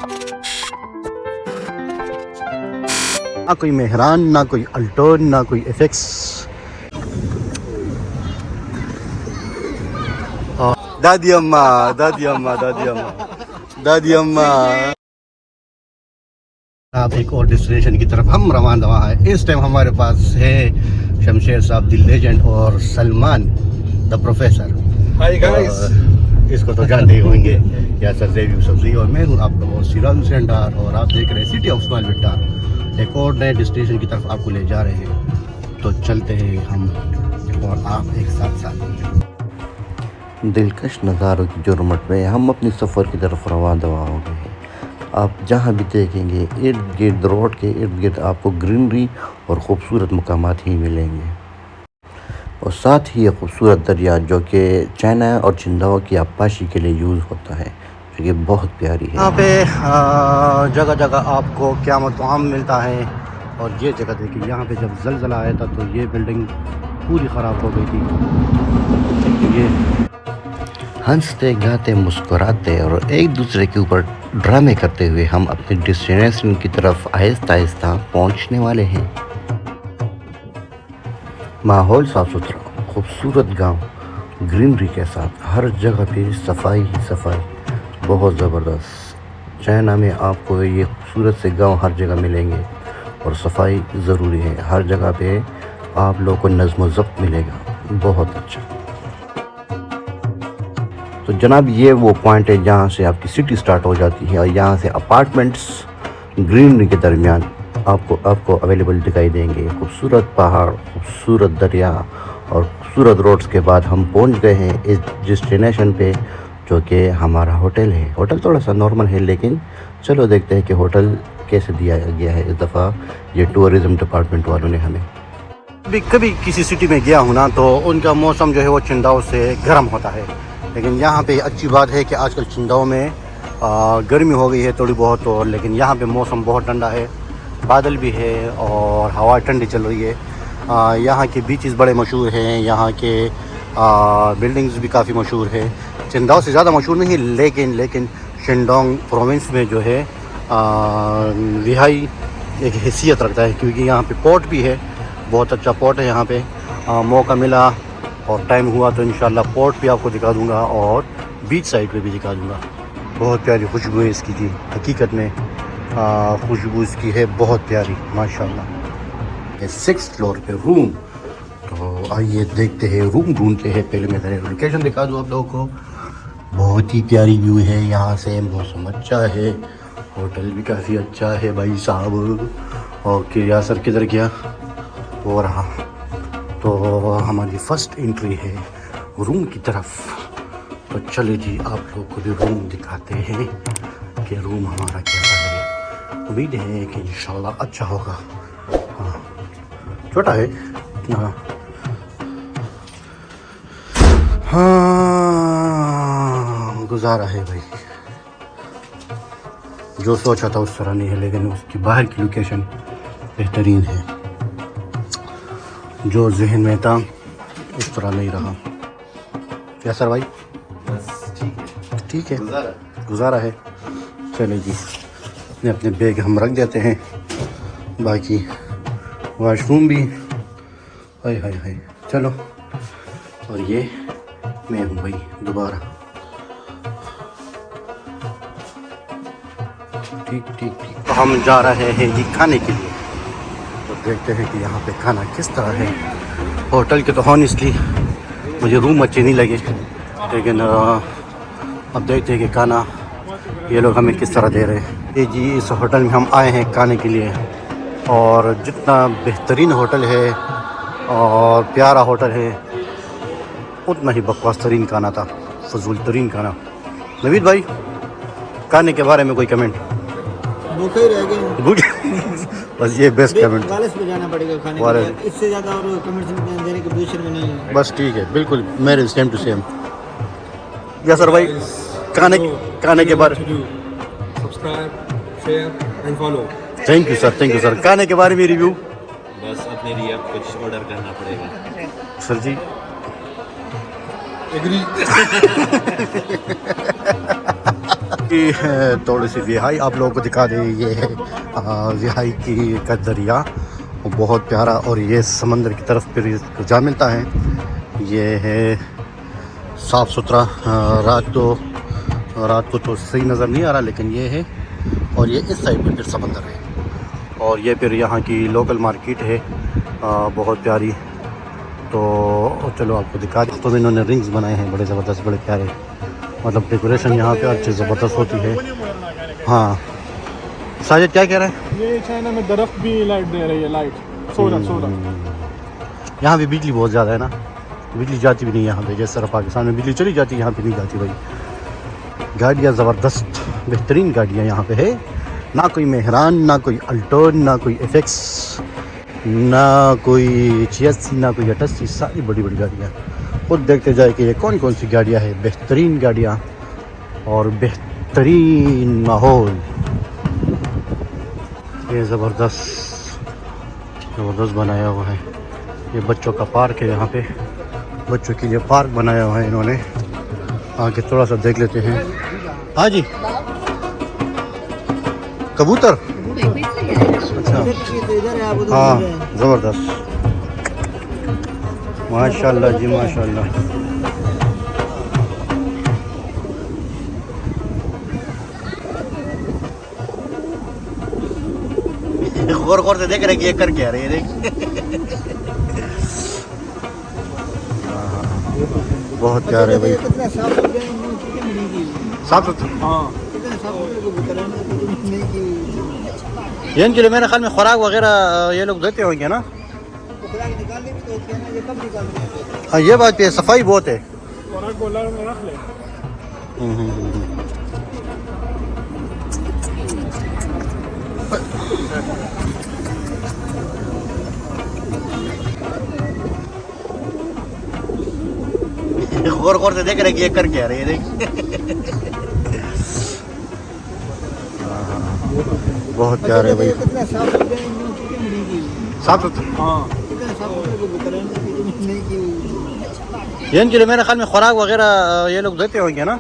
ना कोई मेहरान, ना कोई अल्टोन, ना कोई एफेक्स। दादी अम्मा, दादी अम्मा, दादी अम्मा, दादी अम्मा। आप एक और डेस्टिनेशन की तरफ हम रवाना है। इस टाइम हमारे पास है शमशेर साहब द लेजेंड और Salman the professor. Hi guys, इसको तो जानते ही होंगे। या सर जेब सब्जी और मैं हूँ आपका बहुत सिराज हुसैन डार और आप देख रहे हैं सिटी ऑफ स्माइल विद डार। एक और नए डेस्टिनेशन की तरफ आपको ले जा रहे हैं, तो चलते हैं हम और आप एक साथ। दिलकश नज़ारों की जुर्मट में हम अपनी सफ़र की तरफ रवाना हो गए हैं। आप जहाँ भी देखेंगे इर्द गिर्द रोड के इर्द गिर्द आपको ग्रीनरी और ख़ूबसूरत मकामात ही मिलेंगे, और साथ ही ये खूबसूरत दरिया जो कि चाइना और चिंदाओ की आबपाशी के लिए यूज़ होता है, जो कि बहुत प्यारी है। यहाँ पे जगह जगह आपको क़यामत आम मिलता है। और ये जगह देखिए, यहाँ पे जब ज़लज़ला आया था तो ये बिल्डिंग पूरी ख़राब हो गई थी। ये हंसते गाते मुस्कुराते और एक दूसरे के ऊपर ड्रामे करते हुए हम अपने डेस्टिनेशन की तरफ आहिस्ता आहिस्ता पहुँचने वाले हैं। माहौल साफ़ सुथरा, खूबसूरत गांव, ग्रीनरी के साथ हर जगह पे सफाई ही सफाई, बहुत ज़बरदस्त। चाइना में आपको ये खूबसूरत से गांव हर जगह मिलेंगे और सफाई ज़रूरी है। हर जगह पे आप लोगों को नज़्म व ज़ब्त मिलेगा, बहुत अच्छा। तो जनाब ये वो पॉइंट है जहाँ से आपकी सिटी स्टार्ट हो जाती है और यहाँ से अपार्टमेंट्स ग्रीनरी के दरमियान आपको अवेलेबल दिखाई देंगे। खूबसूरत पहाड़, खूबसूरत दरिया और खूबसूरत रोड्स के बाद हम पहुँच गए हैं इस डेस्टिनेशन पे, जो कि हमारा होटल है। होटल थोड़ा सा नॉर्मल है, लेकिन चलो देखते हैं कि होटल कैसे दिया गया है इस दफ़ा ये टूरिज़म डिपार्टमेंट वालों ने हमें। कभी किसी सिटी में गया हूँ ना, तो उनका मौसम जो है वो चिंदाओ से गर्म होता है, लेकिन यहाँ पे अच्छी बात है कि आजकल चिंदाओ में गर्मी हो गई है थोड़ी बहुत, और लेकिन यहाँ पे मौसम बहुत ठंडा है, बादल भी है और हवा ठंडी चल रही है। यहाँ के बीचेस बड़े मशहूर हैं, यहाँ के बिल्डिंग्स भी काफ़ी मशहूर है। चिंदाओ से ज़्यादा मशहूर नहीं, लेकिन शिंडोंग प्रोविंस में जो है रिहाई एक हैसियत रखता है, क्योंकि यहाँ पे पोर्ट भी है, बहुत अच्छा पोर्ट है यहाँ पे। मौका मिला और टाइम हुआ तो इंशाल्लाह पोर्ट भी आपको दिखा दूँगा और बीच साइड पे भी दिखा दूँगा। बहुत प्यारी खुशबू है इसकी जी, हकीकत में खुशबू इसकी है बहुत प्यारी माशाल्लाह। 6th फ्लोर पे रूम, तो आइए देखते हैं, रूम ढूंढते हैं। पहले मैं तेरे लोकेशन दिखा दूँ आप लोगों को। बहुत ही प्यारी व्यू है यहाँ से, मौसम अच्छा है, होटल भी काफ़ी अच्छा है भाई साहब। ओके यासर किधर गया, वो रहा। तो हमारी फ़र्स्ट एंट्री है रूम की तरफ। तो चले जी आप लोग को भी रूम दिखाते हैं कि रूम हमारा कैसा है। उम्मीद है कि इंशाल्लाह अच्छा होगा। हाँ छोटा है, हाँ गुजारा है भाई, जो सोचा था उस तरह नहीं है, लेकिन उसकी बाहर की लोकेशन बेहतरीन है। जो जहन में था उस तरह नहीं रहा। क्या सर भाई, ठीक है गुजारा है। चले जी अपने बैग हम रख देते हैं, बाकी वॉशरूम भी हाय हाय हाय। चलो, और ये मैं हूँ भाई दोबारा। ठीक ठीक ठीक। तो हम जा रहे हैं जी खाने के लिए, तो देखते हैं कि यहाँ पे खाना किस तरह है। होटल के तो हॉनेस्टली मुझे रूम अच्छे नहीं लगे, लेकिन अब देखते हैं कि खाना ये लोग हमें किस तरह दे रहे हैं। ये जी इस होटल में हम आए हैं खाने के लिए, और जितना बेहतरीन होटल है और प्यारा होटल है, उतना ही बकवास तरीन खाना था, फजूल तरीन खाना। नवीद भाई, खाने के बारे में कोई कमेंट? भूखे ही रह गए, भूखे बस ये बेस्ट कमेंट। वालेस पे जाना पड़ेगा खाने के लिए, इससे ज़्यादा और कमेंट्स देने की पोजीशन में नहीं है। बस ठीक है, बिल्कुल मेरे सेम टू सेम। या सर भाई, खाने के बारे subscribe, share and follow. Thank you sir. खाने के बारे में रिव्यू? बस अपने लिए अब कुछ ऑर्डर करना पड़ेगा सर जी। एग्री। थोड़ी सी रिहाई आप लोगों को दिखा दें। ये है रिहाई का दरिया, वो बहुत प्यारा, और ये समंदर की तरफ फिर जा मिलता है। ये है साफ़ सुथरा। रात को तो सही नज़र नहीं आ रहा, लेकिन ये है। और ये इस साइड पे फिर समंदर है, और ये फिर यहाँ की लोकल मार्केट है बहुत प्यारी। तो चलो आपको दिखा दें। तो इन्होंने रिंग्स बनाए हैं बड़े ज़बरदस्त, बड़े प्यारे, मतलब डेकोरेशन यहाँ पे अच्छी ज़बरदस्त होती है। हाँ साजिद क्या कह रहे हैं? ये चाइना में दरख्त भी लाइट दे रही है, लाइट सोलर। यहाँ भी बिजली बहुत ज़्यादा है ना, बिजली जाती भी नहीं यहाँ पे। जिस तरह पाकिस्तान में बिजली चली जाती है, यहाँ पे नहीं जाती भाई। गाड़ियाँ ज़बरदस्त बेहतरीन गाड़ियाँ यहाँ पे है, ना कोई मेहरान, ना कोई अल्टोन, ना कोई एफेक्स, ना कोई 86, ना कोई 88, सारी बड़ी बड़ी गाड़ियाँ। खुद देखते जाए कि ये कौन कौन सी गाड़ियाँ है, बेहतरीन गाड़ियाँ और बेहतरीन माहौल। ये ज़बरदस्त बनाया हुआ है। ये बच्चों का पार्क है, यहाँ पे बच्चों के लिए पार्क बनाया हुआ है इन्होंने। आके थोड़ा सा देख लेते हैं। हाँ जी, कबूतर, अच्छा हाँ, ज़बरदस्त, माशाल्लाह जी माशाल्लाह। गौर गौर से देख रहे कि ये कर क्या रहे हैं, देख। बहुत प्यार है भाई, साफ सुथरा। ये इनके लिए मेरे ख्याल में खुराक वगैरह ये लोग देते होंगे ना। हाँ ये बात है, सफाई बहुत है। गौर गौर से देख रहे कि ये कर क्या रहे हैं, देख। बहुत प्यार है भाई, साफ सुथरा। ये इनके लिए मेरे ख्याल में खुराक वगैरह ये लोग देते होंगे ना।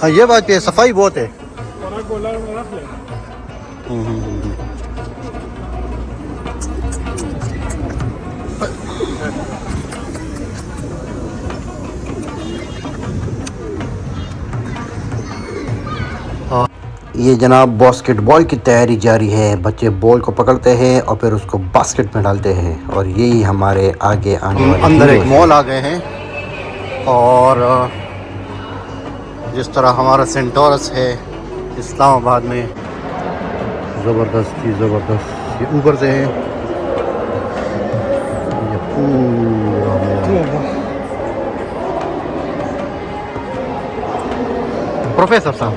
हाँ ये बात है, सफाई बहुत है। ये जनाब बास्केटबॉल की तैयारी जारी है। बच्चे बॉल को पकड़ते हैं और फिर उसको बास्केट में डालते हैं, और यही हमारे आगे आने वाले अंदर एक मॉल आ गए हैं। और जिस तरह हमारा सेंटोरस है इस्लामाबाद में, ज़बरदस्त ही ज़बरदस्त। ये ऊपर से है, ये पूरा प्रोफेसर साहब,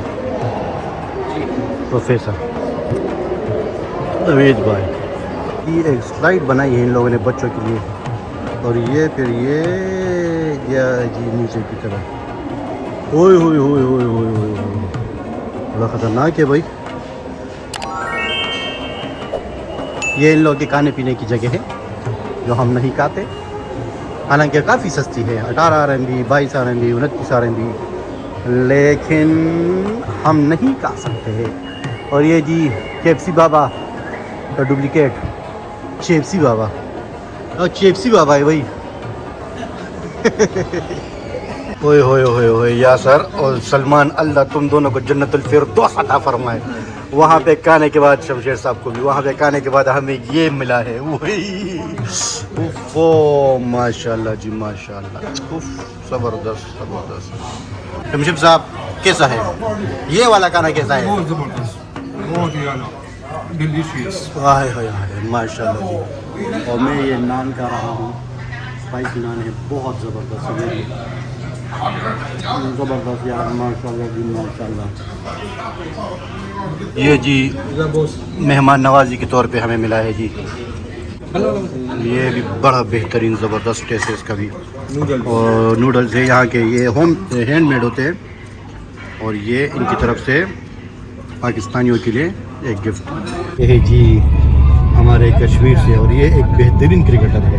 प्रोफेसर नवेद भाई, ये एक स्लाइड बनाई है इन लोगों ने बच्चों के लिए। और ये फिर ये गया जी नीचे की तरफ। ओए होए होए होए होए होए, बड़ा ख़तरनाक है भाई। ये इन लोगों के खाने पीने की जगह है जो हम नहीं खाते, हालांकि काफ़ी सस्ती है, 18 RMB, 22 RMB, 29 RMB, लेकिन हम नहीं खा सकते हैं। और ये जी KFC बाबा का डुप्लीकेट, KFC बाबा, और KFC बाबा है भाई। ओए होए होए होए, यासर और सलमान, अल्लाह तुम दोनों को जन्नतुल फिरदौस अता फरमाए। वहाँ पे खाने के बाद शमशेर साहब को भी, वहाँ पे खाने के बाद हमें ये मिला है। वही ओ माशाल्लाह जी माशाल्लाह, ज़बरदस्त ज़बरदस्त। शमशेर साहब कैसा है ये वाला खाना, कैसा है? बहुत ज़बरदस्त, बहुत ही आला, डिलीशियस। हाय हाय हाय माशाल्लाह जी। और मैं ये नान खा रहा हूँ, स्पाइसी नान है, बहुत ज़बरदस्त है, ज़बरदस्त यार, माशाल्लाह जी माशाल्लाह। ये जी मेहमान नवाजी के तौर पे हमें मिला है जी। ये भी बड़ा बेहतरीन ज़बरदस्त टेस्ट है इसका भी। और नूडल्स है यहाँ के, ये होम हैंडमेड होते हैं, और ये इनकी तरफ से पाकिस्तानियों के लिए एक गिफ्ट। ये है जी हमारे कश्मीर से, और ये एक बेहतरीन क्रिकेटर है।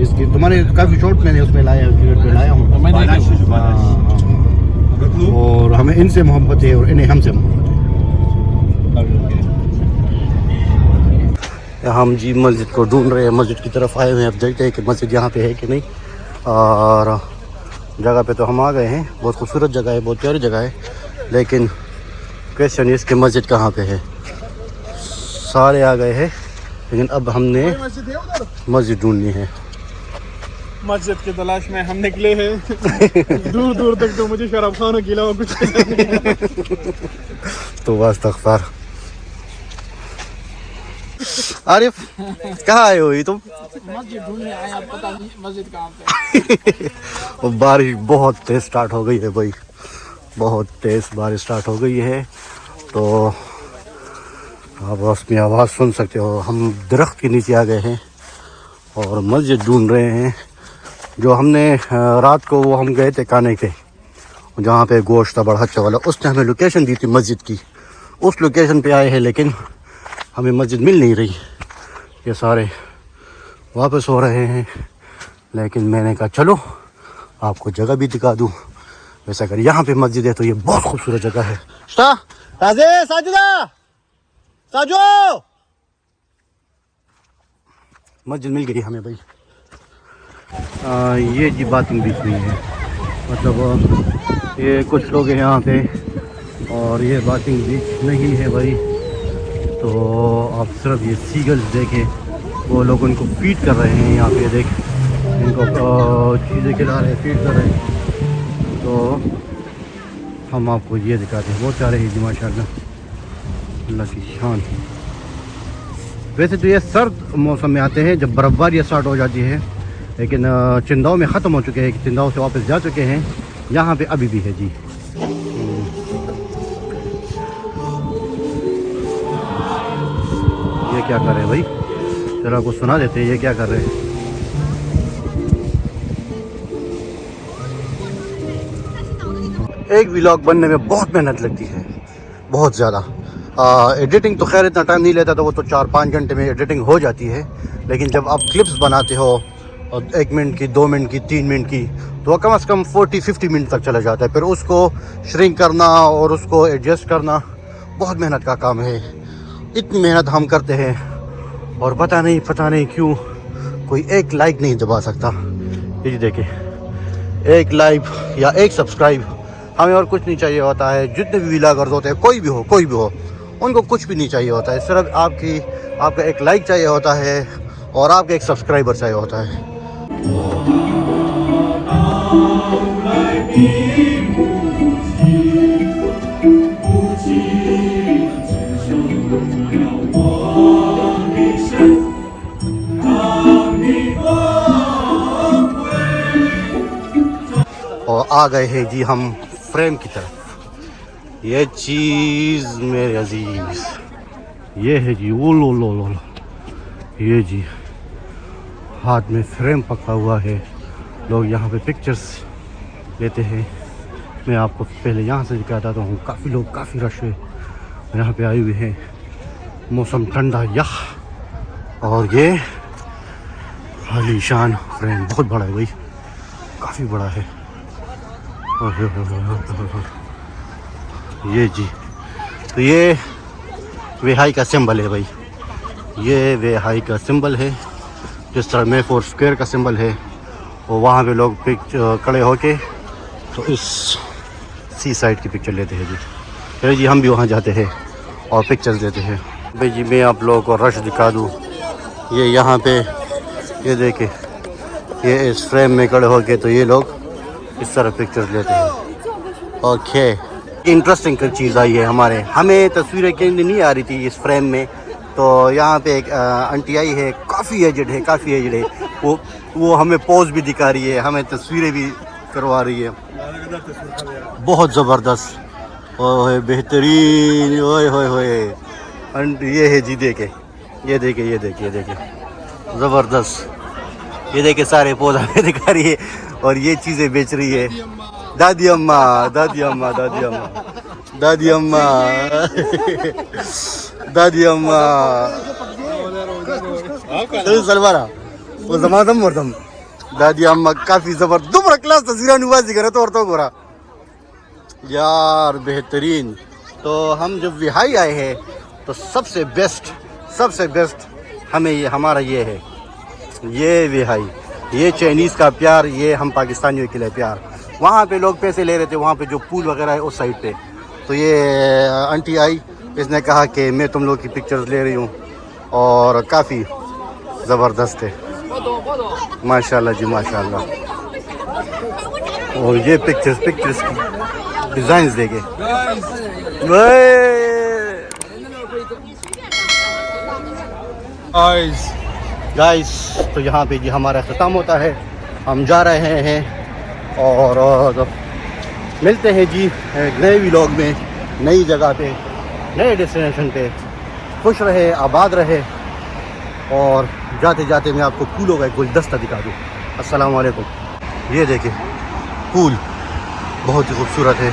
इसकी तुम्हारे काफ़ी शॉट मैंने उसमें लाया, क्रिकेट में लाया हूँ। हमें इनसे मोहब्बत है और इन्हें हमसे मोहब्बत है। हम जी मस्जिद को ढूंढ रहे हैं, मस्जिद की तरफ आए हुए हैं। अब देखते हैं कि मस्जिद यहाँ पे है कि नहीं। और जगह पे तो हम आ गए हैं, बहुत खूबसूरत जगह है, बहुत प्यारी जगह है, लेकिन क्वेश्चन है इसके मस्जिद कहाँ पे है। सारे आ गए हैं, लेकिन अब हमने मस्जिद ढूंढनी है। मस्जिद की तलाश में हम निकले हैं। दूर दूर तक तो मुझे शराब खानों के अलावा कुछ तो वास्तगफार। आरिफ कहाँ आए हो ये तुम? मस्जिद ढूंढने आए, आप पता नहीं मस्जिद कहाँ पे। और बारिश बहुत तेज स्टार्ट हो गई है भाई, बहुत तेज बारिश स्टार्ट हो गई है। तो आप उसमें आवाज़ सुन सकते हो। हम दरख्त के नीचे आ गए हैं और मस्जिद ढूंढ रहे हैं। जो हमने रात को वो हम गए थे काने के, जहाँ पे गोश्त था बड़ा अच्छा वाला, उसने हमें लोकेशन दी थी मस्जिद की। उस लोकेशन पे आए हैं, लेकिन हमें मस्जिद मिल नहीं रही। ये सारे वापस हो रहे हैं, लेकिन मैंने कहा चलो आपको जगह भी दिखा दूँ। वैसे अगर यहाँ पे मस्जिद है तो ये बहुत खूबसूरत जगह है। साजिदा साजो, मस्जिद मिल गई हमें भाई। ये जी बातिंग बीच में है, मतलब ये कुछ लोग हैं यहाँ पे, और ये बातिंग बीच नहीं है भाई। तो आप सिर्फ ये सीगल्स देखें, वो लोग उनको फीड कर रहे हैं यहाँ पे, देख इनको चीज़ें खिला रहे हैं, फीड कर रहे हैं। तो हम आपको ये दिखाते हैं, बहुत सारे हैं माशाल्लाह, अल्लाह की शान। वैसे तो ये सर्द मौसम में आते हैं जब बर्फ़बारी स्टार्ट हो जाती है, लेकिन चिंदाओं में ख़त्म हो चुके हैं, चिंदाओं से वापस जा चुके हैं। यहाँ पे अभी भी है जी। ये क्या कर रहे हैं भाई, जरा कुछ सुना देते हैं, ये क्या कर रहे हैं। एक व्लॉग बनने में बहुत मेहनत लगती है, बहुत ज़्यादा। एडिटिंग तो खैर इतना टाइम नहीं लेता, तो वो तो 4-5 घंटे में एडिटिंग हो जाती है। लेकिन जब आप क्लिप्स बनाते हो और 1 मिनट की, 2 मिनट की, 3 मिनट की, तो वह कम से कम 40-50 मिनट तक चला जाता है। फिर उसको श्रिंक करना और उसको एडजस्ट करना बहुत मेहनत का काम है। इतनी मेहनत हम करते हैं और पता नहीं क्यों कोई एक लाइक नहीं दबा सकता। ये देखें, एक लाइक या एक सब्सक्राइब, हमें और कुछ नहीं चाहिए होता है। जितने भी व्लॉगर्स होते हैं, कोई भी हो, उनको कुछ भी नहीं चाहिए होता है। सिर्फ आपका एक लाइक चाहिए होता है और आपका एक सब्सक्राइबर चाहिए होता है। और आ गए हैं जी हम फ्रेम की तरफ। ये चीज़ मेरे अजीज, ये है जी, वो लो, ये जी हाथ में फ्रेम पकड़ा हुआ है। लोग यहाँ पे पिक्चर्स लेते हैं। मैं आपको पहले यहाँ से दिखाता हूँ। काफ़ी लोग, काफ़ी रश है यहाँ पे आए हुए हैं। मौसम ठंडा यह, और ये आलीशान फ्रेम बहुत बड़ा है भाई, काफ़ी बड़ा है। ये जी, तो ये वेहाई का सिंबल है भाई, ये वेहाई का सिंबल है। जिस तरह मे4 स्क्वायर का सिंबल है, और वहाँ पे लोग खड़े होके तो इस सी साइड की पिक्चर लेते हैं जी। चलिए जी, हम भी वहाँ जाते हैं और पिक्चर्स लेते हैं। भाई जी, मैं आप लोगों को रश दिखा दूँ। ये यहाँ पे ये देखे, ये इस फ्रेम में खड़े होके तो ये लोग इस तरह पिक्चर्स लेते हैं। ओके, इंटरेस्टिंग चीज़ आई है हमें तस्वीरें कहीं नहीं आ रही थी इस फ्रेम में। तो यहाँ पे एक आंटी आई है, काफ़ी एजड है, वो हमें पोज भी दिखा रही है, हमें तस्वीरें भी करवा रही है। बहुत ज़बरदस्त, ओए बेहतरीन, ओए होए। ये है जी, ये देखे ज़बरदस्त। ये देखे सारे पोज हमें दिखा रही है और ये चीज़ें बेच रही है। दादी अम्मा सलवारा वो जमादम मरदम दादी अम्मा काफ़ी ज़बरदस्त क्लास तस्वीरें नुवाजी करे तो औरतों गोरा यार बेहतरीन। तो हम जब विहाई आए हैं तो सबसे बेस्ट हमें ये हमारा ये है, ये विहाई, ये चाइनीज़ का प्यार, ये हम पाकिस्तानियों के लिए प्यार। वहाँ पे लोग पैसे ले रहे थे, वहाँ पे जो पूल वगैरह है उस साइड पे। तो ये आंटी आई, इसने कहा कि मैं तुम लोग की पिक्चर्स ले रही हूँ और काफ़ी ज़बरदस्त है माशाल्लाह जी माशाल्लाह। और ये पिक्चर्स की डिज़ाइंस देखे गाइस। तो यहाँ पे जी हमारा ख़त्म होता है, हम जा रहे हैं और मिलते हैं जी एक नए व्लॉग में, नई जगह पे, नए डेस्टिनेशन पे। खुश रहे, आबाद रहे। और जाते जाते मैं आपको फूलों का एक गुलदस्ता दिखा दूँ। अस्सलाम वालेकुम। ये देखें फूल बहुत ही खूबसूरत है।